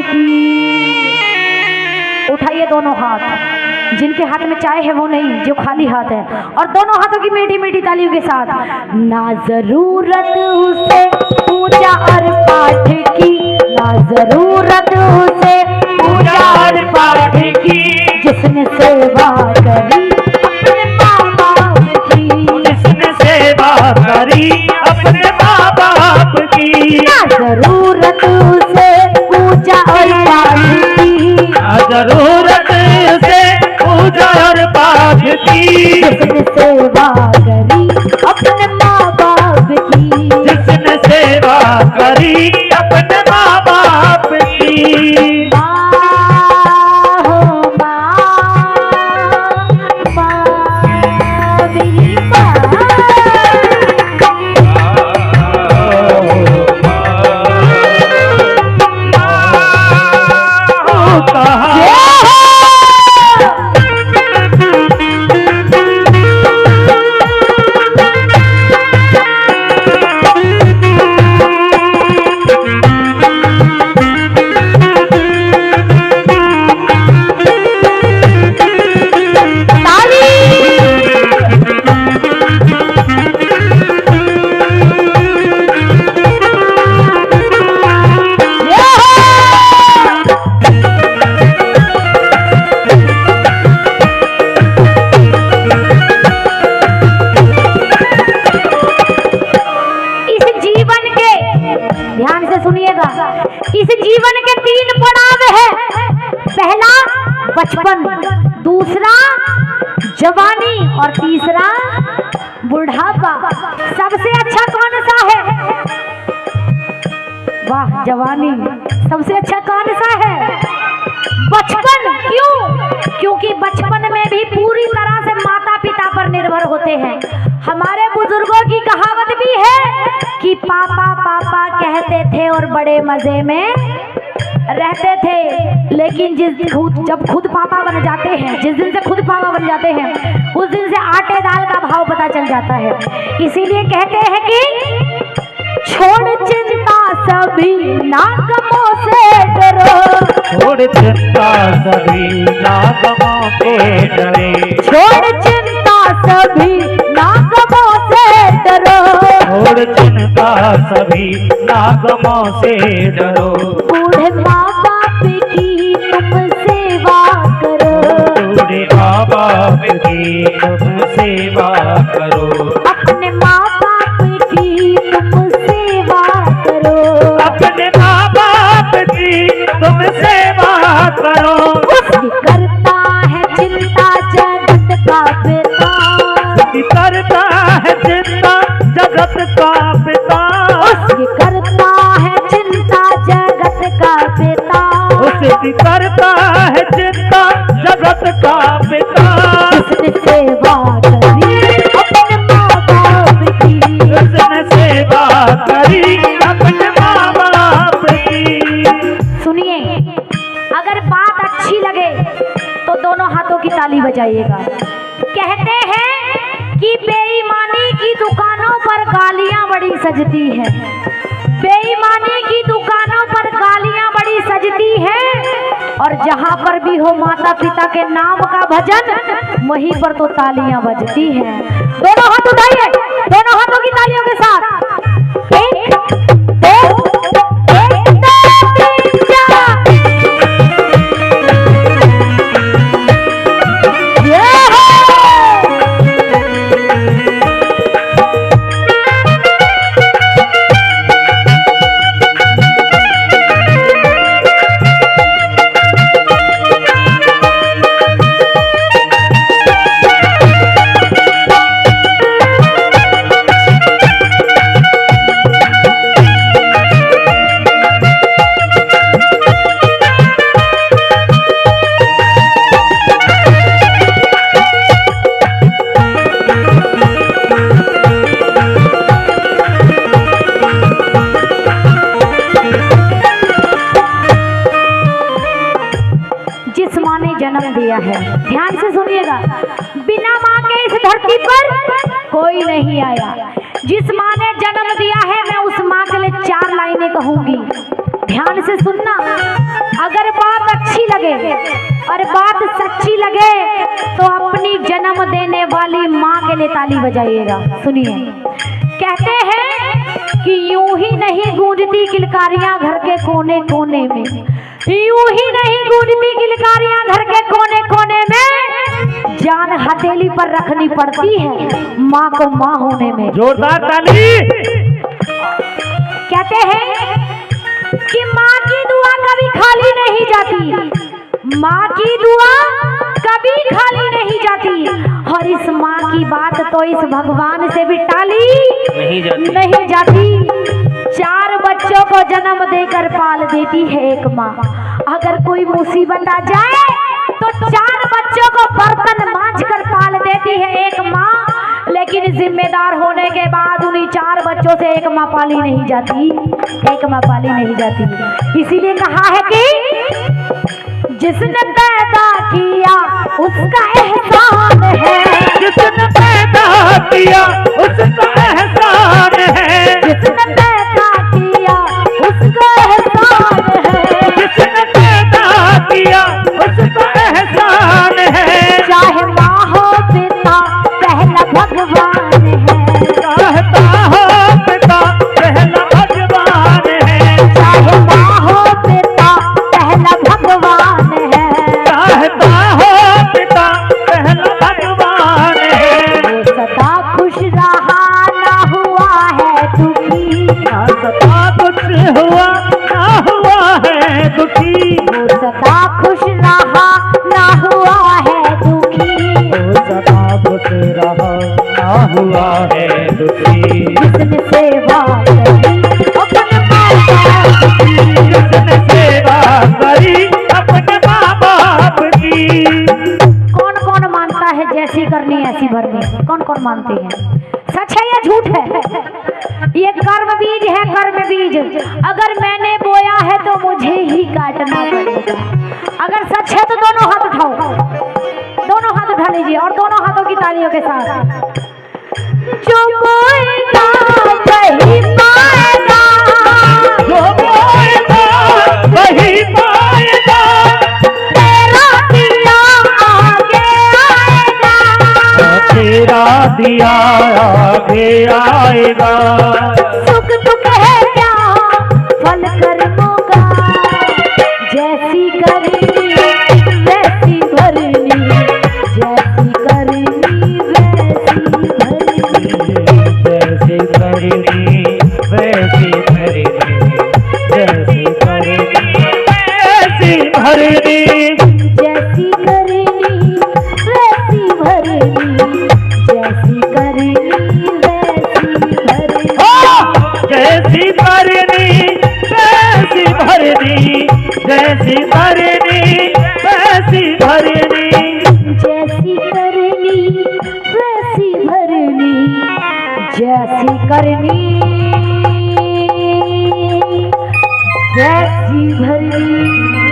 की। उठाइए दोनों हाथ, जिनके हाथ में चाय है वो नहीं, जो खाली हाथ है, और दोनों हाथों की मीठी मीठी तालियों के साथ। ना जरूरत उसे पूजा और पाठ की, ना जरूरत उसे पूजा और पाठ की, जिसने सेवा करी अपने माँ बाप की, जिसने सेवा करी अपने माँ बाप की। ना जरूरत उसे पूजा और पाठ की, ना जरूरत उसे पूजा और पाठ की, जिसने सेवा करी अपने माँ बाप की, जिसने सेवा करी अपने माँ बाप की। माँ हो माँ, माँ मेरी माँ। इस जीवन के 3 पड़ाव है। पहला बचपन, दूसरा जवानी और तीसरा बुढ़ापा। सबसे अच्छा कौन सा है? वाह, जवानी। सबसे अच्छा कौन सा है? बचपन। क्यों? क्योंकि बचपन में भी पूरी तरह से माता पिता पर निर्भर होते हैं। हमारे बुजुर्गों की कहावत भी है कि पापा पापा कहते थे और बड़े मजे में रहते थे, लेकिन जब खुद पापा बन जाते हैं, जिस दिन से खुद पापा बन जाते हैं, उस दिन से आटे दाल का भाव पता चल जाता है। इसीलिए कहते हैं कि छोड़ चिंता सभी नागमों से डरो, छोड़ चिंता सभी नागमों से डरे, छोड़ चिंता सभी नागमों से डरो, छोड़ चिंता सभी नागमों से डरो। बूढ़े माँ बाप की तुम सेवा करो, बूढ़े माँ बाप की तुम सेवा करो, अपने माँ बाप की तुम सेवा करो, अपने माँ बाप की तुम सेवा करो। उसकी करता है चिंता जगत का पिता, उसकी करता है चिंता जगत का पिता, उसकी करता है चिंता जगत का पिता, उसकी करता है चिंता जगत का पिता। उसने सेवा करी अपने माँ बाप की, उसने सेवा करी अपने माँ बाप की। सुनिए, अगर बात अच्छी लगे तो दोनों हाथों की ताली बजाइएगा। कहते हैं कि बेईमानी की दुकानों पर गालियां बड़ी सजती हैं, बेईमानी की दुकानों पर गालियां बड़ी सजती हैं, और जहां पर भी हो माता पिता के नाम का भजन, वहीं पर तो तालियां बजती हैं। दोनों हाथ उठाइए, दोनों हाथों की तालियों के साथ। एक, दो, एक, दो, तीन, चार। जन्म दिया है, ध्यान से सुनिएगा, बिना माँ के इस धरती पर कोई नहीं आया। जिस माँ ने जन्म दिया है, मैं उस माँ के लिए 4 लाइनें कहूंगी। ध्यान से सुनना, अगर बात अच्छी लगे और बात सच्ची लगे तो अपनी जन्म देने वाली माँ के लिए ताली बजाइएगा। सुनिए, कहते हैं कि यूं ही नहीं गूंजती किलकारियां घर के कोने कोने में, यूं ही नहीं गूंजती किलकारियां घर के कोने कोने में, जान हथेली पर रखनी पड़ती है माँ को माँ होने में। जोरदार ताली। कहते हैं कि माँ की दुआ कभी खाली नहीं जाती, माँ की दुआ कभी खाली नहीं जाती, और इस माँ की बात तो इस भगवान से भी टाली नहीं जाती। 4 बच्चों को जन्म देकर पाल देती है एक माँ। अगर कोई मुसीबत आ जाए तो 4 बच्चों को बर्तन मांझ कर पाल देती है एक माँ, लेकिन जिम्मेदार होने के बाद उन्हीं 4 बच्चों से एक माँ पाली नहीं जाती, एक माँ पाली नहीं जाती। इसीलिए कहा है कि जिसने पैदा किया उसका एहसान है, जिसने पैदा किया उसका एहसान है, जिसने पैदा किया उसका एहसान है, जिसने पैदा किया उसका एहसान है। चाहे माँ हो पिता पहला भगवान है, चाहता हो पिता पहला भगवान है, चाहे माँ हो पिता पहला भगवान है, चाहता हो पिता पहला भगवान है। वो सदा खुश रहा ना हुआ है दुखी, सदा कुछ हुआ ना हुआ है दुखी, वो सदा खुश रहा ना हुआ है दुखी, सदा खुश रहा ना हुआ है दुखी। जिसने सेवा करी अपने माँ बाप की, जिसने सेवा करी अपने माँ बाप की। कौन कौन मानता है जैसी करनी ऐसी भरनी? कौन कौन मानते हैं? सच है या झूठ है? ये कर्म बीज है, कर्म बीज। अगर मैंने बोया है तो मुझे ही काटना पड़ेगा। अगर सच है तो दोनों हाथ उठाओ, दोनों हाथ उठा लीजिए और दोनों हाथों की तालियों के साथ। जो बोएगा वही पाएगा, जो बोएगा वही पाएगा, तेरा दिया आगे आएगा, तेरा दिया आगे आएगा। सुख दुख है क्या फल कर्मों का, जैसी करनी वैसी भरनी, जैसी करनी वैसी भरनी, जैसे करनी वैसी भरनी, जैसे करनी वैसी भरनी, जैसी करनी वैसी भरनी, जैसी करनी वैसी भरनी, जैसी भरनी वैसी भरनी, जैसी भरनी वैसी भरनी, जैसी करनी वैसी भरनी, जैसी करनी वैसी भरनी।